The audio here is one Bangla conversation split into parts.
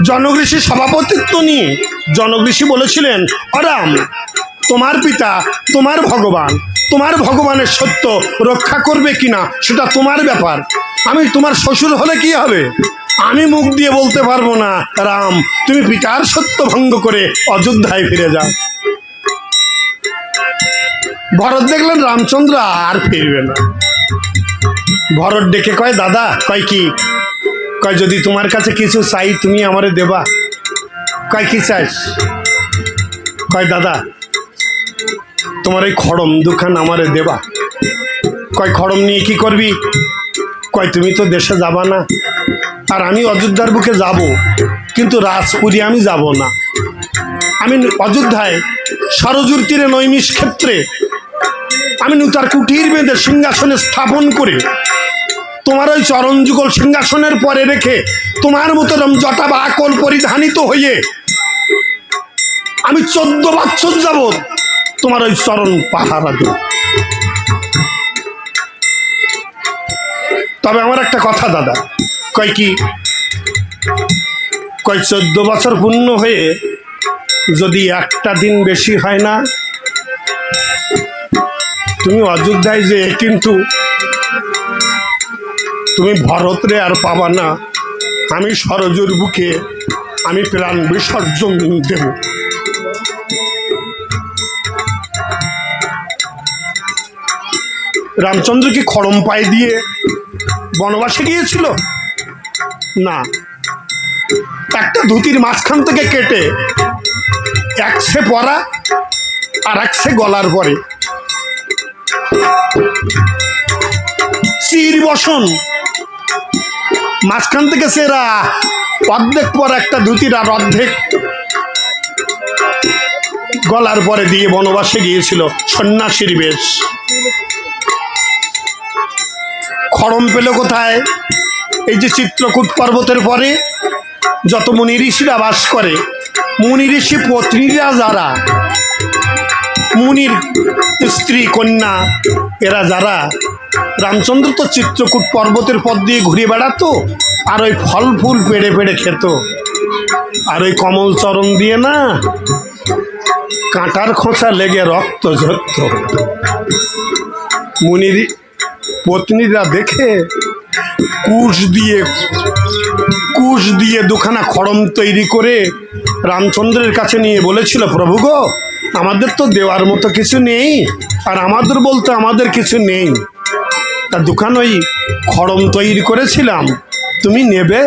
জনক ঋষি সভাপতিত্ব নিয়ে জনক ঋষি বলেছিলেন, অরাম, তোমার পিতা তোমার ভগবানের সত্য রক্ষা করবে কিনা সেটা তোমার ব্যাপার। আমি তোমার শ্বশুর হলে কি হবে, আমি মুখ দিয়ে বলতে পারবো না। রাম, তুমি পিতার সত্য ভঙ্গ করে অযোধ্যায় ফিরে যাও। ভরত দেখলেন রামচন্দ্র আর ফিরবে না। ভরত ডেকে কয়, দাদা। কয় কি? কয় যদি তোমার কাছে কিছু চাই তুমি আমারে দেবা। কয় কি চাইস? কয় দাদা তোমার এই খড়ম দুখান আমারে দেবা। কয় খড়ম নিয়ে কি করবি? কয় তুমি তো দেশে যাবা না, আর আমি অযোধ্যার বুকে যাব, কিন্তু রাজপুরী আমি যাব না। আমি অযোধ্যায় সরজুর তীরে নৈমিষ ক্ষেত্রে আমি নূতার কুটির বেঁধে সিংহাসনে স্থাপন করে তোমার ওই চরণ যুগল সিংহাসনের পরে রেখে তোমার মতো জটা বা আকল পরিধানিত হয়ে আমি 14 বৎসর যাবৎ তোমার ওই চরণ পাহারা দেব। তবে আমার একটা কথা দাদা। কয় কি? কয় 14 বছর পূর্ণ হয়ে যদি একটা দিন বেশি হয় না, তুমি অযোধ্যায় যে কিন্তু তুমি ভরতরে আর পাবা না। আমি সরজুর বুকে আমি প্রাণ বিসর্জন দেব। রামচন্দ্র কি খড়ম পায়ে দিয়ে বনবাসে গিয়েছিল? না, একটা ধুতির মাঝখান থেকে কেটে একসে পরা আর একসে গলার পরে চির বসন মাঝখান থেকে সেরা অর্ধেক পর একটা ধুতির আর অর্ধেক গলার পরে দিয়ে বনবাসে গিয়েছিল সন্ন্যাসীর বেশ। খড়ম পেল কোথায়? এই যে চিত্রকূট পর্বতের পরে যত মুনি ঋষিরা বাস করে, মুনি ঋষি পত্নীরা যারা, মুনির স্ত্রী কন্যা এরা যারা, রামচন্দ্র তো চিত্রকূট পর্বতের পথ দিয়ে ঘুরে বেড়াতো, আর ওই ফল ফুল পেড়ে পেড়ে খেত, আর ওই কমল চরণ দিয়ে না কাঁটার খোঁচা লেগে রক্ত ঝরত। মুনির পত্নীরা দেখে কুশ দিয়ে দুখানা খড়ম তৈরি করে রামচন্দ্রের কাছে নিয়ে বলেছিল, প্রভু গো, আমাদের তো দেওয়ার মতো কিছু নেই, আর আমাদের বলতে আমাদের কিছু নেই, তা দুখান ওই খড়ম তৈরি করেছিলাম, তুমি নেবে?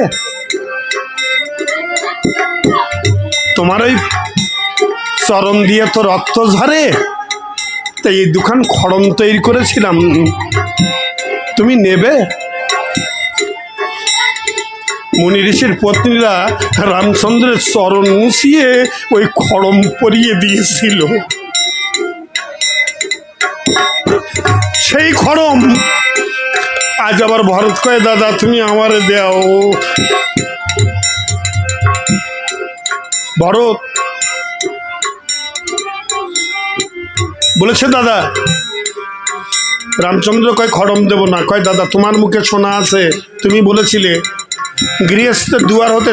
তোমার ওই চরণ দিয়ে তো রক্ত ঝরে, তাই এই দুখান খড়ম তৈরি করেছিলাম, তুমি নেবে? মুনি ঋষির পত্নীরা রামচন্দ্রের চরণ মুছিয়ে ওই খড়ম পরিয়ে দিয়েছিল। সেই খড়ম আজ আবার ভরত কয়, দাদা তুমি আমারে দাও। ভরত বলেছে, দাদা। রামচন্দ্র কয়, খড়ম দেব না। কয়, দাদা তোমার মুখে শোনা আছে, তুমি বলেছিলে গৃহস্থের দুয়ার হতে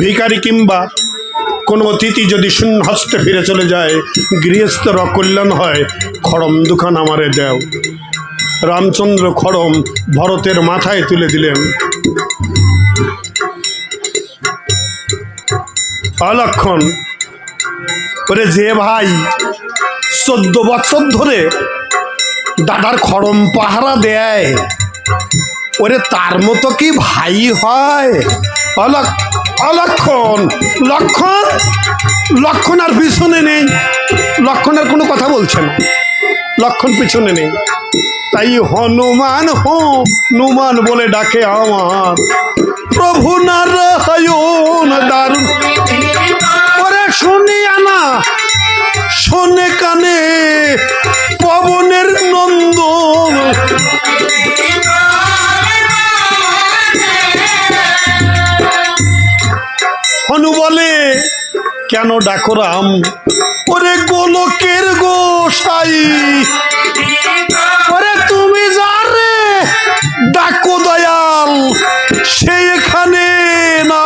ভিখারি কিংবা কোনো অতিথি যদি শূন্য হস্তে ফিরে চলে যায় গৃহস্থের অকল্যাণ হয়, খড়ম দুখান আমারে দাও। রামচন্দ্র খড়ম ভরতের মাথায় তুলে দিলেন। অলক্ষণ, ওরে যে ভাই 14 বছর ধরে দাদার খড়ম পাহারা দেয়, ওরে তার মতো কি ভাই হয়? অলক্ষণ, লক্ষণ আর পিছনে নেই, লক্ষণের কোনো কথা বলছে না, লক্ষণ পিছনে নেই। তাই হনুমান বলে ডাকে আমার প্রভু নারায়ণ দারুণ। ওরে শুনিয়া না শোনে কানে পবনের নন্দন, হনু বলে কেন ডাকো রাম? ওরে গোলকের গোসাই, ওরে তুমি যারে ডাকো দয়াল সে এখানে না,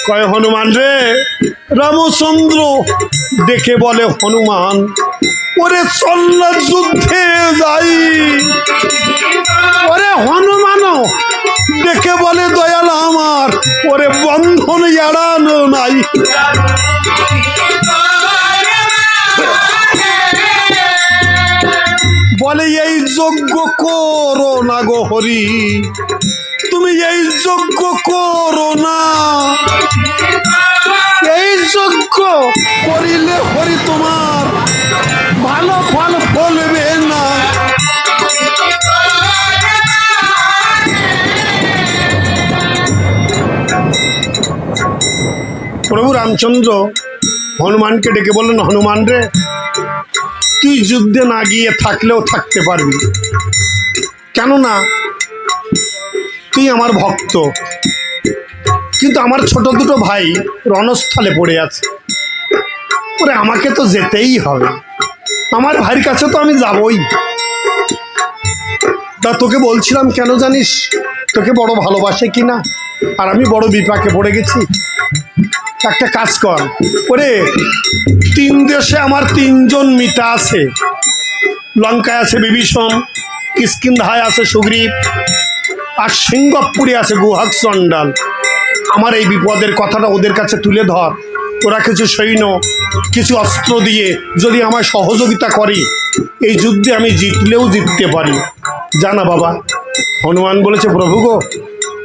কয় হনুমান রে, রামচন্দ্র ডেকে বলে হনুমান, ওরে চল না যুদ্ধে যাই। ওরে হনুমানও ডেকে বলে দয়াল আমার, ওরে বন্ধন এড়ানো নাই। বলে এই যজ্ঞ করো না গো হরি, তুমি এই যজ্ঞ করো না, এই যজ্ঞ করিলে হরি তোমার ভালো ফল ফলবে না। প্রভু রামচন্দ্র হনুমানকে ডেকে বললেন, হনুমান রে, তুই যুদ্ধে না গিয়ে থাকলেও থাকতে পারবি, কেননা তুই আমার ভক্ত, কিন্তু আমার ছোট দুটো ভাই রণস্থলে পড়ে আছে, ওরে আমাকে তো যেতেই হবে, আমার ভাইয়ের কাছে তো আমি যাবই। তা তোকে বলছিলাম কেন জানিস, তোকে বড় ভালোবাসে কিনা, আর আমি বড় বিপাকে পড়ে গেছি। একটা কাজ কর, ওরে 3 দেশে আমার 3 জন মিতা আছে, লঙ্কায় আছে বিভীষণ, কিষ্কিন্ধায় আছে সুগ্রীব, আর সিঙ্গাপুরে আছে গুহক চণ্ডাল। আমার এই বিপদের কথাটা ওদের কাছে তুলে ধর, ওরা কিছু সৈন্য কিছু অস্ত্র দিয়ে যদি আমায় সহযোগিতা করে, এই যুদ্ধে আমি জিতলেও জিততে পারি, জানা বাবা। হনুমান বলেছে, প্রভু গো,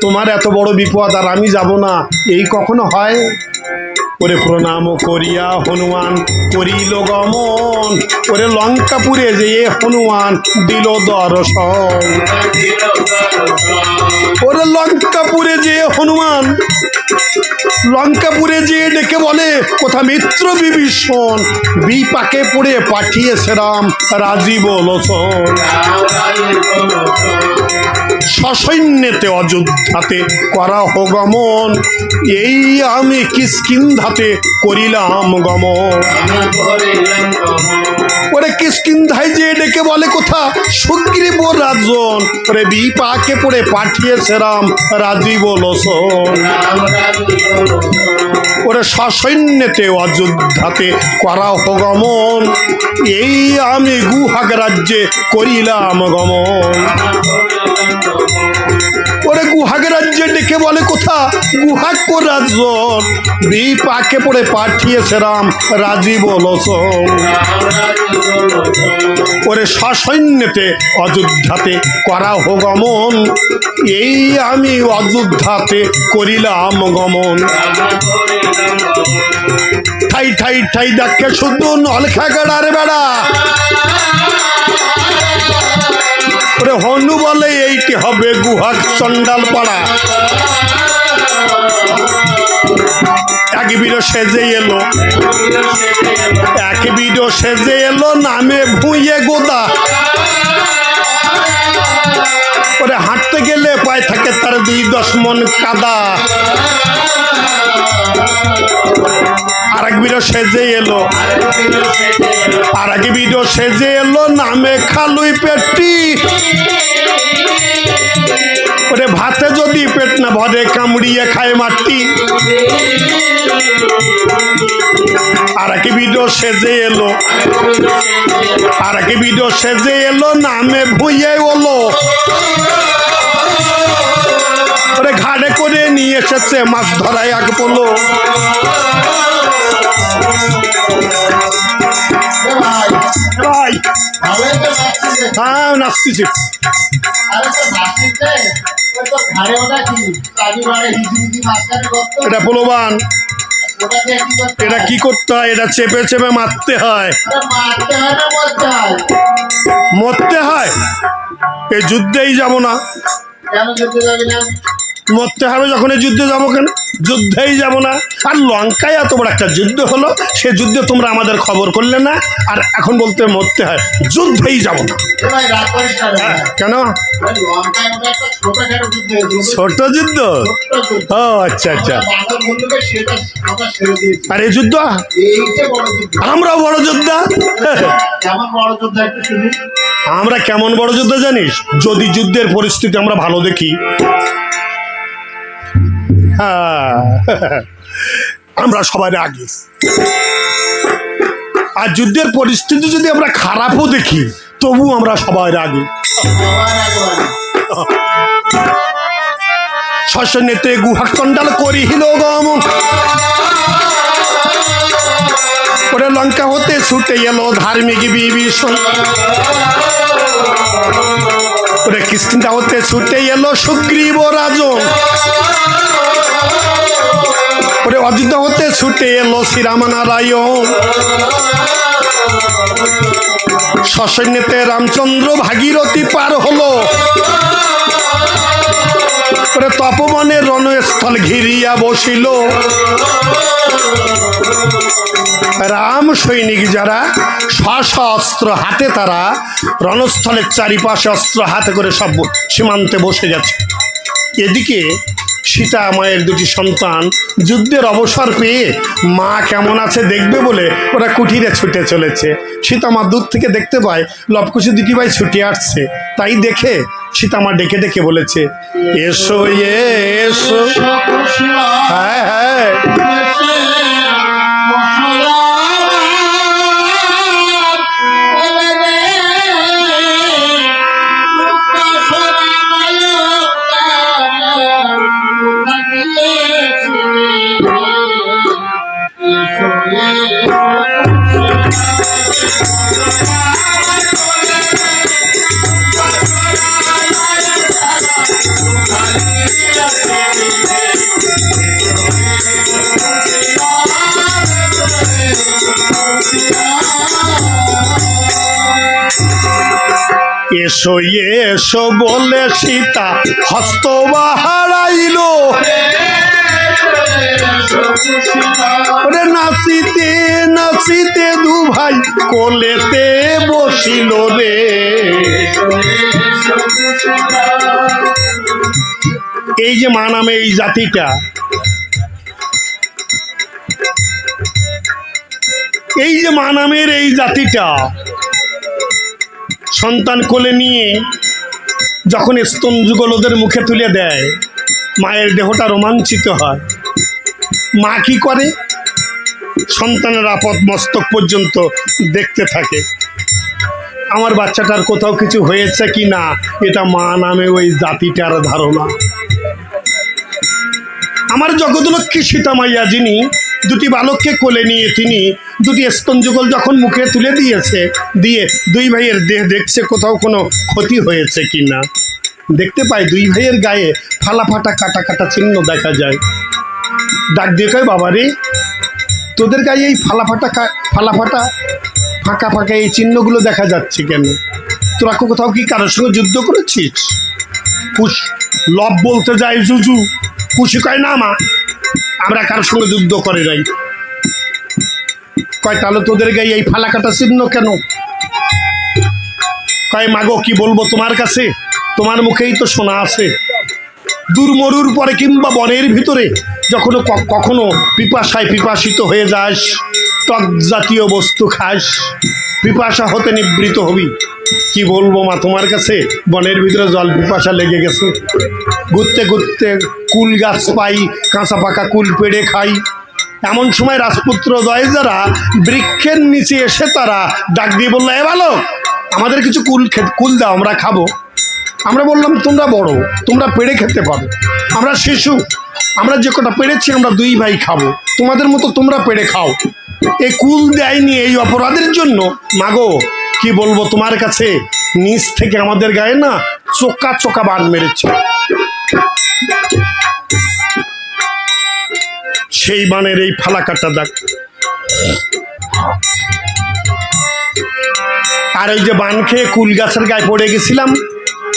তোমার এত বড় বিপদ আর আমি যাব না, এই কখনো হয়? ওরে প্রণাম করিয়া হনুমান করিল গমন, ওরে লঙ্কাপুরে যেয়ে হনুমান দিল দর্শন। ওরে লঙ্কাপুরে যেয়ে হনুমান, লঙ্কাপুরে যেয়ে ডেকে বলে, কোথা মিত্র বিভীষণ, বিপাকে পড়ে পাঠিয়েছে রাম রাজীব লোচন। সসৈন্যেতে অযোধ্যাতে করা হো গমন, এই আমি কিষ্কিন্ধাতে করিলাম গমন। ওরে কিষ্কিন্ধায় যে ডেকে বলে, কোথা সুগ্রীব রাজন, ওরে বিপাকে পড়ে পাঠিয়েছে রাম রাজীব লোচন। ওরে সসৈন্যেতে অযোধ্যাতে করা হো গমন, এই আমি গুহাগ রাজ্যে করিলাম গমন। ওরে গুহাগ রাজ্যে ডেকে বলে, কোথা গুহাক রাজন, বিপাকে পড়ে পাঠিয়েছে রাম রাজীব লোচন। ওরে সসৈন্যেতে অযোধ্যাতে করা হো গমন, এই আমি অযোধ্যাতে করিলাম গমন। ঠাই ঠাই ঠাই দেখে শুধু নলখা গড়ার বেড়া, ওরে হনু বলে এইটি হবে গুহাক চণ্ডাল পাড়া। এক বিড়ো সেজে এলো, এক বিড়ো সেজে এলো, নামে ভুঁইয়ে গোদা। ওরে হাঁটতে গেলে পায়ে থাকে তার 2-10 মন কাদা। আর এক বিড়ো সেজে এলো, আর এক বিড়ো সেজে এলো, নামে খালুই পেটি। ওরে ভাতে যদি পেট না ভরে, কামড়িয়ে খায় মাটি। আর এক বিড়ো সেজে এলো, আর এক বিড়ো সেজে এলো, নামে ভুঁইয়ে ওলো। ওরে ঘাড়ে করে নিয়ে এসেছে মাছ ধরায় এক পোলো। ভাই হ্যাঁ নাচতেছি। এটা পোলোবান, এটা কি করতে হয়, এটা চেপে চেপে মারতে হয়, মরতে হয়। এই যুদ্ধেই যাব না, মরতে হবে যখন এই যুদ্ধে যাবো কেন, যুদ্ধেই যাব না। আর লঙ্কায় এত বড় একটা যুদ্ধ হলো, সে যুদ্ধে তোমরা আমাদের খবর করলে না, আর এখন বলতে মরতে হয়, যুদ্ধেই যাব না। কেন? ছোট যুদ্ধ? ও আচ্ছা আচ্ছা। আর এই যুদ্ধ আমরা বড় যোদ্ধা। আমরা কেমন বড় যোদ্ধা জানিস? যদি যুদ্ধের পরিস্থিতি আমরা ভালো দেখি, আমরা সবার আগে। আর যুদ্ধের পরিস্থিতি যদি আমরা খারাপও দেখি তবু আমরা সবার আগে। শশনেতে গুহা চণ্ডাল করিহিল গম, ওরে লঙ্কা হতে ছুটে এলো ধার্মিক বিভীষণ, ওরে কিষ্কিন্ধা হতে ছুটে এলো সুগ্রীব রাজন, ওরে অযোধ্যা হতে ছুটে এলো শ্রীরামনারায়ণ। সসৈন্যতে রামচন্দ্র ভাগীরথী পার হলো, ওরে তপবনের রণস্থল ঘিরিয়া বসিল। রাম সৈনিক যারা অস্ত্র হাতে তারা রণস্থলের চারিপাশে অস্ত্র হাতে করে সব সীমান্তে বসে গেছে। এদিকে সীতা মায়ের দুটি সন্তান যুদ্ধের অবসর পেয়ে মা কেমন আছে দেখবে বলে ওরা কুঠিরে ছুটে চলেছে। সীতা মা দূর থেকে দেখতে পায় লবকুশি দুটি ভাই ছুটে আসছে, তাই দেখে সীতা মা ডেকে ডেকে বলেছে, এসো এসো। হ্যাঁ হ্যাঁ, এসো এসো বলে সীতা হস্ত বাহারাইল, ওরে নাচিতে নাচিতে দু ভাই কোলেতে বসিল রে। এই যে মা নামে এই জাতিটা, এই যে মা নামের এই জাতিটা সন্তান কোলে নিয়ে যখন স্তন যুগল ওদের মুখে তুলে দেয়, মায়ের দেহটা রোমাঞ্চিত হয়। মা কি করে? সন্তানের আপদ মস্তক পর্যন্ত দেখতে থাকে, আমার বাচ্চাটার কোথাও কিছু হয়েছে কি না। এটা মা নামে ওই জাতিটার ধারণা। আমার জগৎলক্ষ্মী সীতা মাইয়া যিনি দুটি বালককে কোলে নিয়ে তিনি দুটি স্তন যুগল যখন মুখে তুলে দিয়েছে, দিয়ে দুই ভাইয়ের দেহ দেখছে কোথাও কোনো ক্ষতি হয়েছে কি না। দেখতে পায় দুই ভাইয়ের গায়ে ফালাফাটা কাটা কাটা চিহ্ন দেখা যায়। ডাক দিয়ে কয়, বাবা রে, তোদের গায়ে এই ফালাফাটা ফাঁকা ফাঁকা এই চিহ্নগুলো দেখা যাচ্ছে কেন? তোরা কোথাও কি কারোর সঙ্গে যুদ্ধ করেছিস? লব বলতে যায় জুজু, খুশি কয় না মা, আমরা কারোর সঙ্গে যুদ্ধ করে নাই। কয় তাহলে তোদের গায়ে এই ফালা কাটা চিহ্ন কেন? কয় মাগো কি বলবো তোমার কাছে, তোমার মুখেই তো শোনা আছে। দুর্মরুর পরে কিংবা বনের ভিতরে যখন কখনো পিপাসায় পিপাসিত হয়ে যাস, টক জাতীয় বস্তু খাস, পিপাসা হতে নিবৃত হবি। কি বলবো মা তোমার কাছে, বনের ভিতরে জল পিপাসা লেগে গেছে, ঘুরতে ঘুরতে কুল গাছ পাই, কাঁচা পাকা কুল পেড়ে খাই। এমন সময় রাজপুত্র দয় যারা বৃক্ষের নিচে এসে তারা ডাক দিয়ে বললো, এ ভালো, আমাদের কিছু কুল দাও, আমরা খাবো। আমরা বললাম, তোমরা বড়, তোমরা পেড়ে খেতে পারো, আমরা শিশু, আমরা যে কটা পেড়েছি আমরা দুই ভাই খাবো, তোমাদের মতো তোমরা পেড়ে খাও। এই কুল দেয়নি এই অপরাধের জন্য মাগো কি বলবো তোমার কাছে, নিচ থেকে আমাদের গায়ে না চোকা চোকা বান মেরেছে। সেই বানের এই ফালাকাটা দাগ, আর ওই যে বান খেয়ে কুল গাছের গায়ে পড়ে গেছিলাম,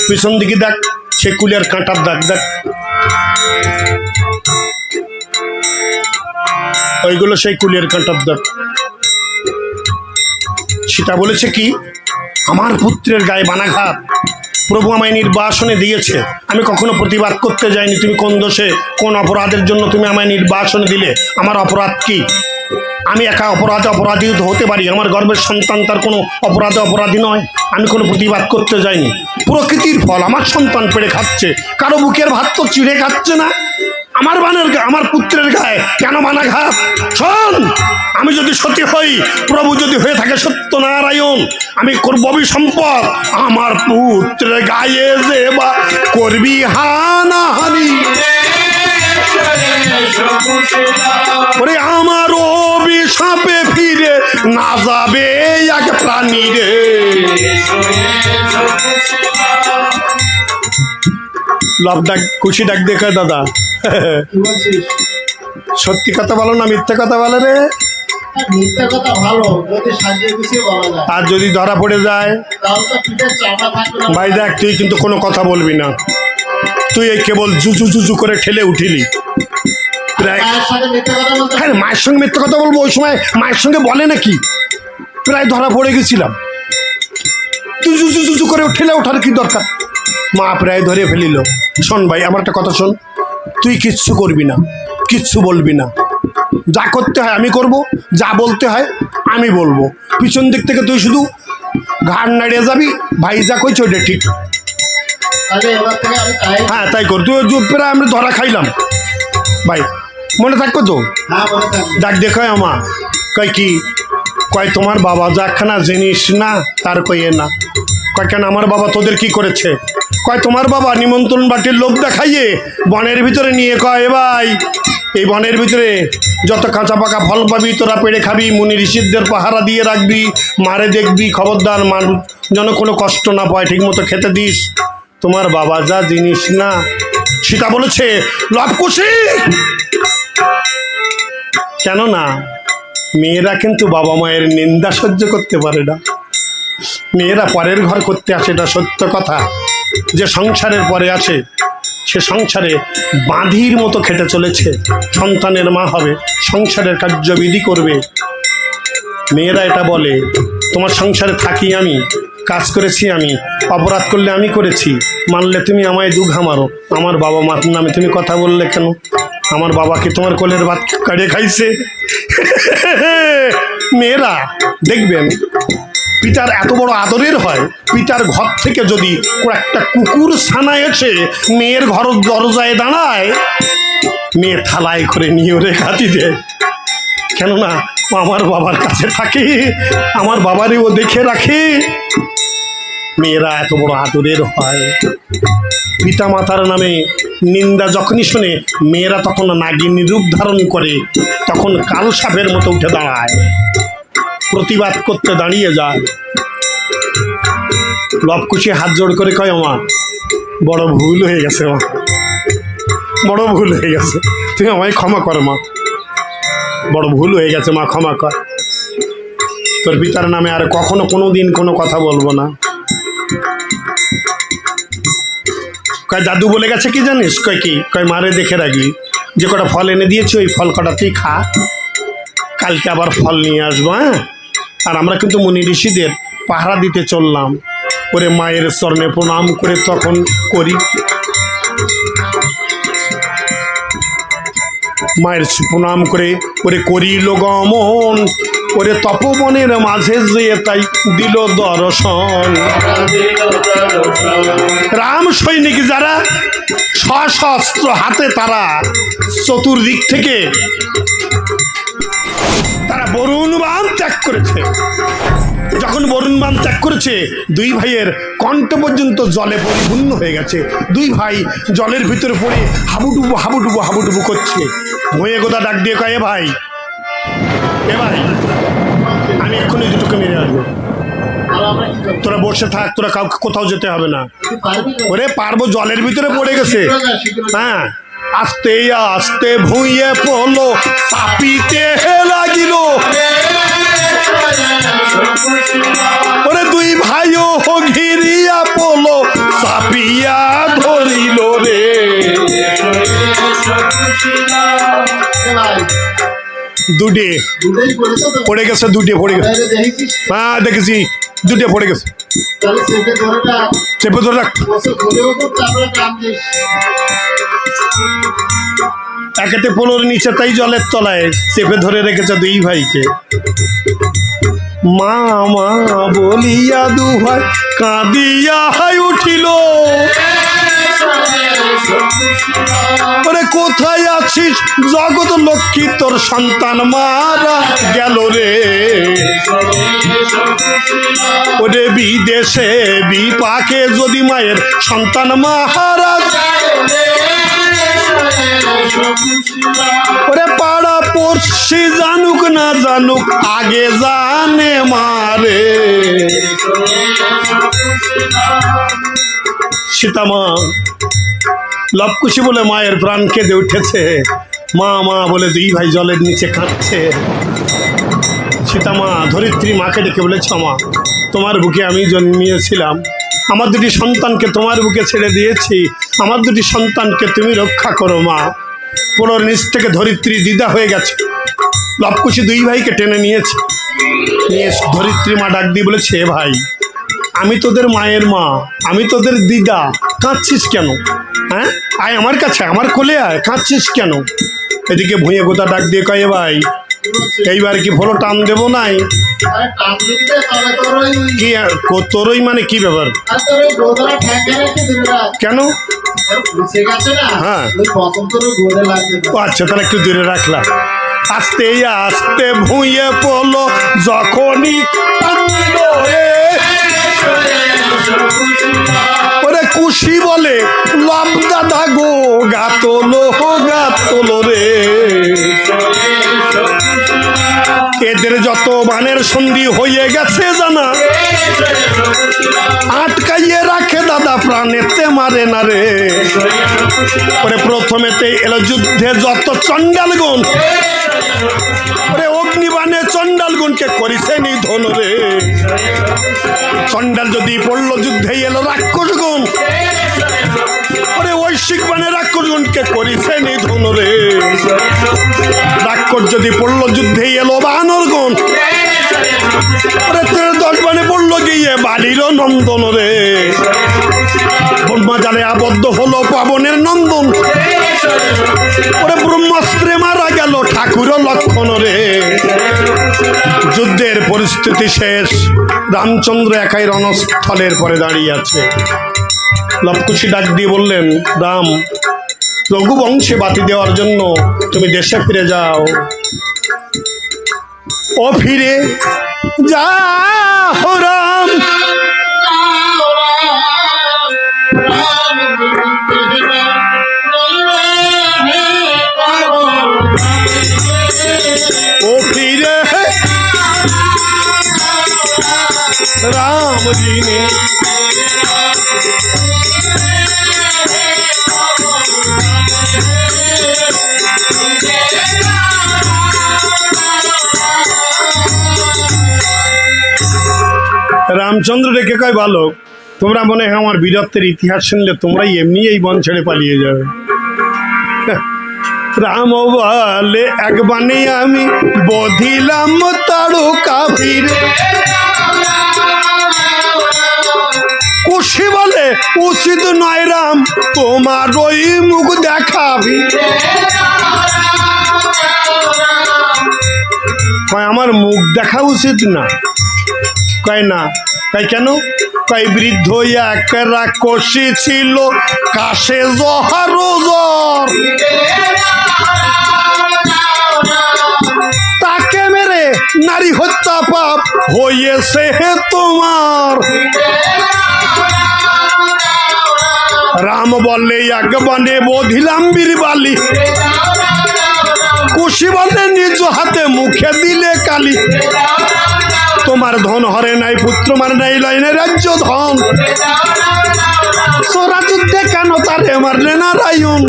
পিছন দিকে দেখ সে কুলের কাঁটার দাগ দেখ, ওইগুলো সেই কুলের কাঁটার দাগ। সীতা বলেছে কি, আমার পুত্রের গায়ে বানাঘাত, প্রভু আমায় নির্বাসনে দিয়েছে, আমি কখনো প্রতিবাদ করতে যাইনি। তুমি কোন দোষে কোন অপরাধের জন্য তুমি আমায় নির্বাসনে দিলে? আমার অপরাধ কি? আমি একা অপরাধী হতে পারি, আমার গর্ভের সন্তান তার কোনো অপরাধী নয়। আমি কোনো প্রতিবাদ করতে যাইনি। প্রকৃতির ফল আমার সন্তান পেড়ে খাচ্ছে, কারো বুকের ভাত তো চিড়ে খাচ্ছে না। আমার পুত্রের গায়ে কেন মানাঘাত? শোন, আমি যদি সত্যি হই, প্রভু যদি হয়ে থাকে সত্যনারায়ণ, আমি করব অভিসম্পদ। আমার পুত্রের গায়ে যে বা করবি হানাহানি, ওরে আমার অভিশাপে ফিরে না যাবে এক প্রাণী রে। লব ডাক, খুশি ডাক দেখে দাদা, সত্যি কথা বলো না মিথ্যে কথা বলে রে? মিথ্যা কথা ভালো, যদি সাজিয়ে গুছিয়ে বলা যায়। আর যদি ধরা পড়ে যায় তাহলে তো পিঠের চামড়া থাকবে না। ভাই দেখ, তুই কিন্তু কোনো কথা বলবি না, তুই এই কেবল জুজু জুজু করে ঠেলে উঠিলি। প্রায় মায়ের সাথে মিথ্যা কথা বলতে হ্যাঁ, মায়ের সঙ্গে মিথ্যে কথা বলবো? ওই সময় মায়ের সঙ্গে বলে নাকি? প্রায় ধরা পড়ে গেছিলাম, তুই জুজু জুজু করে ঠেলে ওঠার কি দরকার? মা প্রায় ধরে ফেলিল। শোন ভাই, আমার একটা কথা শোন, তুই কিচ্ছু করবি না, কিচ্ছু বলবি না, যা করতে হয় আমি করব, যা বলতে হয় আমি বলবো। পিছন দিক থেকে তুই শুধু ঘাড় নাড়িয়ে যাবি, ভাই যা কইছে ওটা ঠিক। তাহলে এবার থেকে আমি তাই। হ্যাঁ তাই কর তুই। প্রায় আমরা ধরা খাইলাম ভাই, মনে থাকবো তো? হ্যাঁ, মনে থাকবে। ডাক দেখায় আমা, কয় কি? কয় তোমার বাবা যাখানা জিনিস না তার কইয়ে না। কয় কেন, আমার বাবা তোদের কি করেছে? কয় তোমার বাবা নিমন্ত্রণ বাটির লোক দেখাইয়ে বনের ভিতরে নিয়ে, কয় এ ভাই, এই বনের ভিতরে যত কাঁচা পাকা ফল পাবি তোরা পেড়ে খাবি, মুনি ঋষিদের পাহারা দিয়ে রাখবি, মারে দেখবি, খবরদার মানুষ যেন কোনো কষ্ট না পায়, ঠিক মতো খেতে দিস। তোমার বাবা যা জিনিস না। সীতা বলেছে লবকুশি, কেননা মেয়েরা কিন্তু বাবা মায়ের নিন্দা সহ্য করতে পারে না। মেয়েরা পরের ঘর করতে আসে, এটা সত্য কথা। যে সংসারের পরে আসে সে সংসারে বাঁধির মতো খেটে চলেছে, সন্তানের মা হবে, সংসারের কার্যবিধি করবে। মেয়েরা এটা বলে, তোমার সংসারে থাকি আমি, কাজ করেছি আমি, অপরাধ করলে আমি করেছি, মানলে তুমি আমায় দুঘা মারো, আমার বাবা মার নামে তুমি কথা বললে কেন? আমার বাবাকে তোমার কোলের ভাত কাড়িয়ে খাইছে। মেয়েরা দেখবেন পিতার এত বড় আদরের হয়, পিতার ঘর থেকে যদি একটা কুকুর ছানা এসে মেয়ের ঘর দরজায় দাঁড়ায়, মেয়ে থালায় করে নিয়ে ওরে খাতি দেয়, কেননা আমার বাবার কাছে থাকে, আমার বাবারে ও দেখে রাখে। মেয়েরা এত বড় আদরের হয়। পিতা মাতার নামে নিন্দা যখনই শোনে, মেয়েরা তখন নাগিনী রূপ ধারণ করে, তখন কাল সাপের মতো উঠে দাঁড়ায়, প্রতিবাদ করতে দাঁড়িয়ে যায়। লবকুশি হাত জোড় করে কয়, মা বড় ভুল হয়ে গেছে, মা বড় ভুল হয়ে গেছে, তুমি আমায় ক্ষমা কর মা, বড় ভুল হয়ে গেছে মা, ক্ষমা কর। তোর পিতার নামে আর কখনো কোনো দিন কোনো কথা বলবো না। কয় দাদু বলে গেছে কি জানিস? কয় কি? কয় মারে দেখে রাখবি, যে কটা ফল এনে দিয়েছি ওই ফল কটা তুই খা, কালকে আবার ফল নিয়ে আসবো। হ্যাঁ, আর আমরা কিন্তু মুনি ঋষিদের পাহারা দিতে চললাম। ওরে মায়ের চরণে প্রণাম করে তখন করি, মায়ের প্রণাম করে ওরে করিল গমন, ওরে তপবনের মাঝে যে তাই দিল দর্শন। রাম সৈনিক যারা সশস্ত্র হাতে, তারা চতুর্দিক থেকে তারা বরুণ বাণ ত্যাগ করেছে। যখন বরুণ বাণ ত্যাগ করেছে, দুই ভাইয়ের কণ্ঠ পর্যন্ত জলে পরিপূর্ণ হয়ে গেছে। দুই ভাই জলের ভিতরে পড়ে হাবুডুবু হাবুডুবু হাবুডুবু করছে। ভয়ে গোদা ডাক দিয়ে কয়, এ ভাই, এ ভাই, আমি এক্ষুনি দুটোকে মেরে আসবো, তোরা বসে থাক, তোরা কাউকে কোথাও যেতে হবে না। ওরে পারবো, জলের ভিতরে পড়ে গেছে। হ্যাঁ, আস্তে আস্তে ভুঁইয়ে পড়লো, চাপিতে লাগিল, ওরে দুই ভাইও ঘিরিয়া পড়লো, চাপিয়া ধরিল রে। দুটে পড়ে গেছে, দুটে পড়ে গেছে। হ্যাঁ দেখেছি, দুটে পড়ে গেছে। চেপে ধরে রাখ। একেতে পোলোর নিচে, তাই জলের তলায় চেপে ধরে রেখেছে দুই ভাইকে। মা মা বলিয়া দু ভাই কাঁদিয়া উঠিল, ওরে কোথায় আছিস জগৎ লক্ষ্মী, তোর সন্তান মারা গেল রে। ওরে বিদেশে বিপাকে যদি মায়ের সন্তান মারা, ওরে পাড়া পড়শি জানুক না জানুক আগে জানে মারে। সীতামা লবকুশি বলে মায়ের প্রাণ কেঁদে উঠেছে। মা মা বলে দুই ভাই জলের নিচে কাঁদছে। সীতামা ধরিত্রী মাকে ডেকে বলেছ, মা তোমার বুকে আমি জন্মিয়েছিলাম, আমার দুটি সন্তানকে তোমার বুকে ছেড়ে দিয়েছি, আমার দুটি সন্তানকে তুমি রক্ষা করো মা। পোড়োর নিচ থেকে ধরিত্রী দিদা হয়ে গেছে। লবকুশি দুই ভাইকে টেনে নিয়েছে। নিয়ে ধরিত্রী মা ডাক দিয়ে বলেছে, ভাই আমি তোদের মায়ের মা, আমি তোদের দিদা, কাঁদছিস কেন? হ্যাঁ আয় আমার কাছে, আমার কোলে আয়, কাঁদছিস কেন? এদিকে ভুঁয়ে গোতা ডাক দিয়ে কয়ে, ভাই এইবার কি ভোলো টান দেবো নাই? কি তোরই মানে কি ব্যাপার? কেন? হ্যাঁ ও আচ্ছা, তাহলে একটু দূরে রাখলাম। আস্তে আস্তে ভুঁয়ে পড়লো যখনই, ওরে কুশি বলে লব দাদা গো গাতলো রে। এদের যত বানের সন্ধি হয়ে গেছে জানা, আটকাইয়ে রাখে দাদা প্রাণেতে মারে না রে। ওরে প্রথমেতে এলো যুদ্ধে যত চণ্ডালগুণ, ওরে অগ্নিবাণে চণ্ডালগুণকে করিছে নিধন রে। চণ্ডাল যদি পড়লো যুদ্ধে এলো রাক্ষসগুণ, ওরে ঐশিক বাণে রাক্ষসগুণকে করিছে নিধন রে। রাক্ষস যদি পড়লো যুদ্ধে এলো বানর গুণ, ওরে 10 বাণে পড়লো গিয়ে বালির নন্দন রে। ব্রহ্মা জালে আবদ্ধ হলো পাবনের নন্দন, ওরে ব্রহ্মাস্ত্রে মারা গেল ঠাকুর লক্ষণ রে। যুদ্ধের পরিস্থিতি শেষ, রামচন্দ্র একাই রণস্থলের পরে দাঁড়িয়ে আছে। লবকুশি ডাক দিয়ে বললেন, রাম রঘুবংশে বাতি দেওয়ার জন্য তুমি দেশে ফিরে যাও। ও ফিরে যাও রাম, ও ফিরে রাম দিনে। রামচন্দ্র রেখে কয়, বালক তোমরা মনে হয় আমার বীরত্বের ইতিহাস শুনলে তোমরাই এমনি এই বন ছেড়ে পালিয়ে যাবে। রাম বলে, এক বাণে আমি বধিলাম তারকা বীর। কুশি বলে, উচিত নয় রাম তোমার ওই মুখ দেখাবি। আমার মুখ দেখা উচিত না? কয় না। কয় কেন? কয় বৃদ্ধ এক রাক্ষসী ছিল, কাশে জহার জ্বর, তাকে মেরে নারী হত্যা পাপ হয়েছে তোমার। রাম বললে, এক বাণে বধিলাম বীরবালি। কুশি বলে, নিজ হাতে মুখে দিলে কালি। তোমার ধন হরে নাই, পুত্র মারে নাই, লাইনে রাজ্য ধন। সোরা যুদ্ধে কেন তারে মারলে নারায়ণ?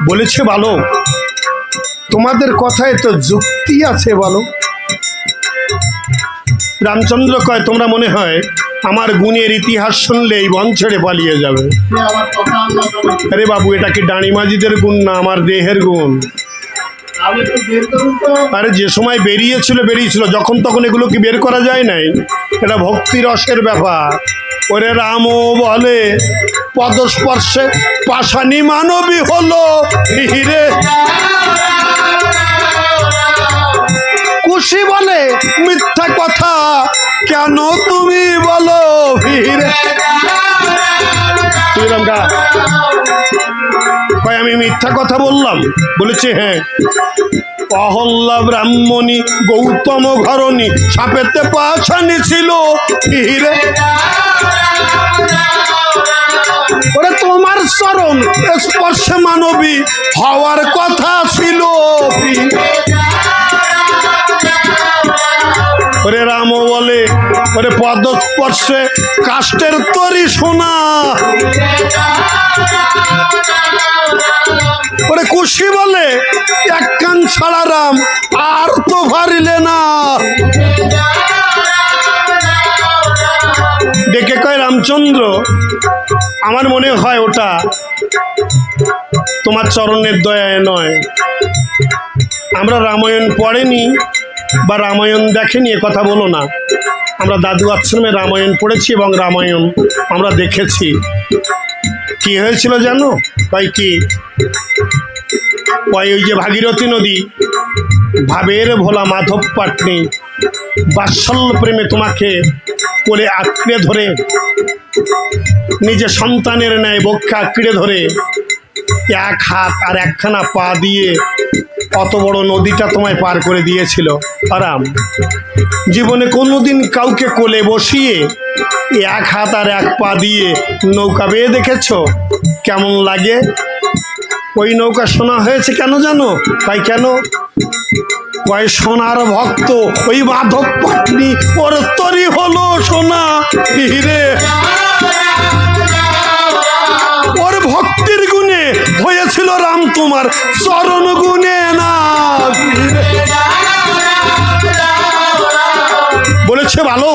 বলেছে, বলো তোমাদের কথায় তো যুক্তি আছে, বলো। রামচন্দ্র কয়, তোমরা মনে হয় আমার গুণের ইতিহাস শুনলেই বন ছেড়ে পালিয়ে যাবে। আরে বাবু, এটা কি ডাঁড়িমাঝিদের গুণ না আমার দেহের গুণ? আরে যে সময় বেরিয়েছিল, যখন তখন এগুলো কি বের করা যায় নাই? এটা ভক্তি রসের ব্যাপার। ওরে রাম বলে, পদস্পর্শে পাষাণী মানবী হলো হিরে। কুশি বলে, মিথ্যা কথা কেন তুমি বলো ফিরে কয় আমি মিথ্যা কথা বললাম? বলেছে হ্যাঁ। অহল্লা ব্রাহ্মণী গৌতম ঘরণী সাপেতে পাছানি ছিল ফিরে ওরে তোমার চরণ স্পর্শে মানবী হওয়ার কথা ছিল ওরে রাম বলে ওরে পদস্পর্শে কাষ্টের তরি সোনা ওরে কুশি বলে এক কান ছাড়া রাম আর তো পারিলে না ডেকে কয় রামচন্দ্র আমার মনে হয় ওটা তোমার চরণের দয়ায় নয়। আমরা রামায়ণ পড়েনি বা রামায়ণ দেখেনি এ কথা বলো না। আমরা দাদু আশ্রমে রামায়ণ পড়েছি এবং রামায়ণ আমরা দেখেছি। কি হয়েছিল জানো? তাই কি ওই যে ভাগীরথী নদী ভাবের ভোলা মাধব পাটনি বাৎসল্য প্রেমে তোমাকে কোলে আঁকড়ে ধরে নিজে সন্তানের ন্যায় বক্ষে আঁকড়ে ধরে এক হাত আর একখানা পা দিয়ে অত বড় নদীটা তোমায় পার করে দিয়েছিল। আরাম জীবনে কোনোদিন কাউকে কোলে বসিয়ে এক হাত আর এক পা দিয়ে নৌকা বেয়ে দেখেছো? কেমন লাগে? ওই নৌকা সোনা হয়েছে কেন জানো? তাই কেন? কয় সোনার ভক্ত ওই মাধব পাটনি ওর তরি হলো সোনা হিরে ওর ভক্তির গুণে হয়েছিল রাম তোমার চরণ গুণে না। বলেছে ভালো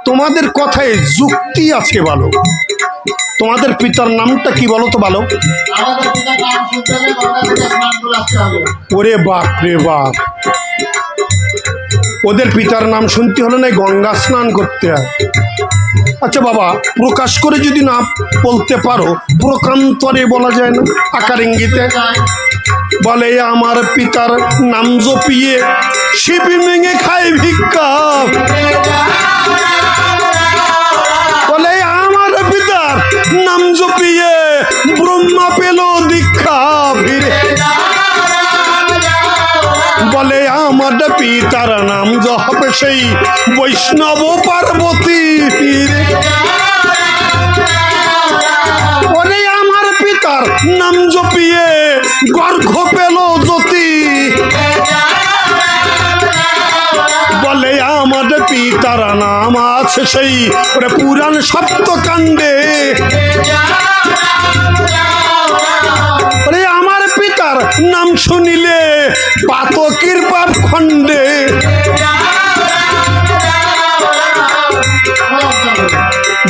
তোমাদের কথায় যুক্তি আছে ভালো। তোমাদের পিতার নামটা কি বলো তো ভালো? ওরে বাপ রে বাপ, ওদের পিতার নাম শুনতে হলে না গঙ্গা স্নান করতে হয়। আচ্ছা বাবা, প্রকাশ করে যদি না বলতে পারো প্রকান্তরে বলা যায় না? আকার ইঙ্গিতে বলে আমার পিতার নাম জপিয়ে শিবি ভেঙে খায় ভিক্ষা। বলে আমার পিতার নাম জপিয়ে ব্রহ্মা পেল দীক্ষা। বলে আমার পিতার নাম জপে সেই বৈষ্ণব পার্বতী। বলে আমার পিতার নাম জপিয়ে গর্ভ পেল জ্যোতি। বলে আমার পিতার নাম আছে সেই পুরাণ সপ্তকাণ্ডে। আমার পিতার নাম শুনিলে পাতকের পাপ খণ্ডে।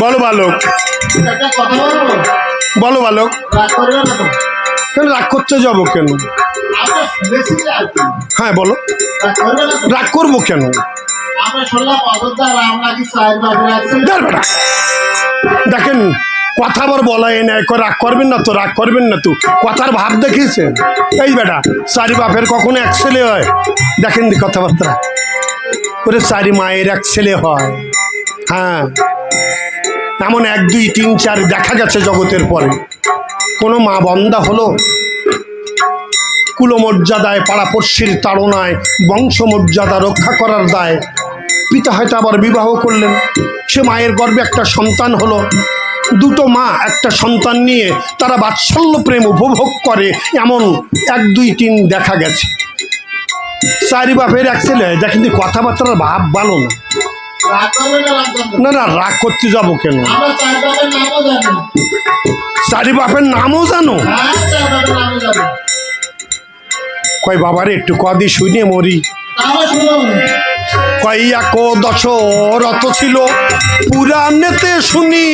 বলো বালক, বলো বালক, কেন রাগ করতে যাবো কেন? হ্যাঁ বলো, রাগ করবো কেন? দেখেন কথা আবার বলাই নাই, রাগ করবেন না তো, রাগ করবেন না তো, কথার ভাব দেখিয়েছেন। এই বেটা চারি বাপের কখনো এক ছেলে হয়? দেখেন দি কথাবার্তা, ওরে চারি মায়ের এক ছেলে হয়। হ্যাঁ, এমন 1 2 3 4 দেখা গেছে জগতের পরে। কোনো মা বন্দা হলো কুলমর্যাদায় পাড়াপড়শির তাড়নায় বংশমর্যাদা রক্ষা করার দায় পিতা হয়তো আবার বিবাহ করলেন, সে মায়ের গর্ভে একটা সন্তান হলো। দুটো মা একটা সন্তান নিয়ে তারা বাৎসল্য প্রেম উপভোগ করে, এমন 1 2 3 দেখা গেছে। চারি বাপের এক ছেলে হয়, যা কিন্তু কথাবার্তার ভাব ভালো না। না না, রাগ করতে যাবো কেন? চারি বাপের নামও জানো? কয় বাবারে একটু কদি শুনে মরি। কয় 11 ছিল পুরাণেতে শুনি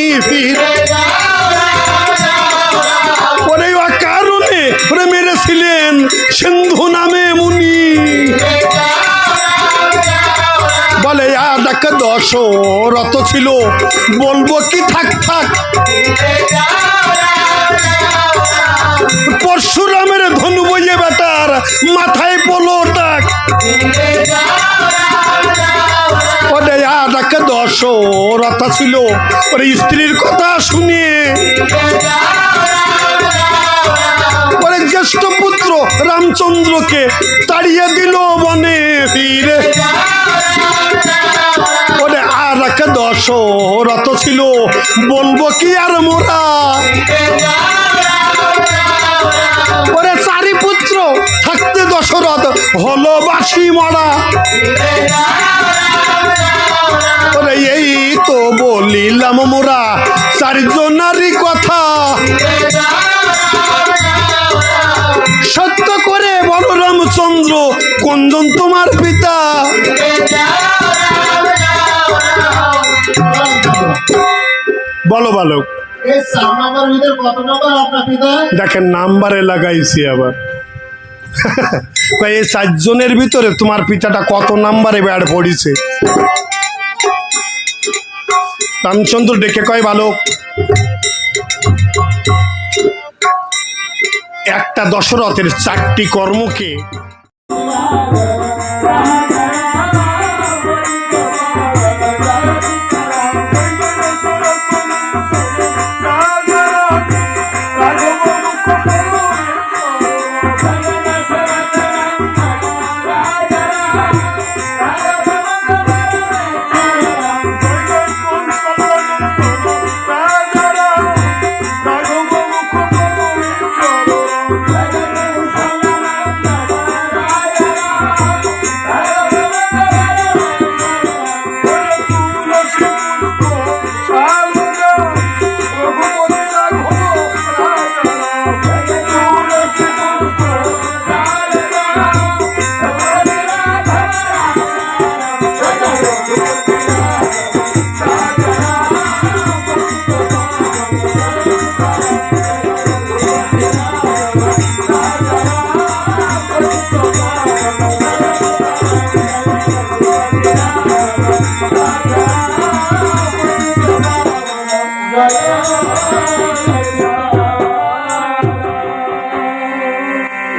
ওরে কারণে ওরে মেরেছিলেন সিন্ধু নামে মুনি। বলে 10 ছিল বলবো কি থাক থাক, পরশুরামের ধনু বইয়ে বেটার মাথায় পলো টাক। দশরথ ছিল ওরে স্ত্রীর কথা শুনে ওরে জ্যেষ্ঠ পুত্র রামচন্দ্রকে তাড়িয়ে দিল বনে ফিরে। ওরে আর এক দশরথ ছিল বলবো কি আর মোরা, ওরে চারি পুত্র থাকতে দশরথ হলো বাসি মরা। ওরে এই তো বলিলাম মোরা চারজনারই কথা, সত্য করে বলো রামচন্দ্র কোনজন তোমার পিতা? বলো বালক, এই 4 নাম্বার ভিতরে কত নাম্বার আপনার পিতা? দেখেন নাম্বারে লাগাইছি আবার। এই 4 জনের ভিতরে তোমার পিতাটা কত নাম্বারে ব্যাড পড়িছে? রামচন্দ্র ডেকে কয় বালক, একটা দশরথের 4টি কর্মকে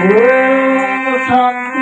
Om Shanti.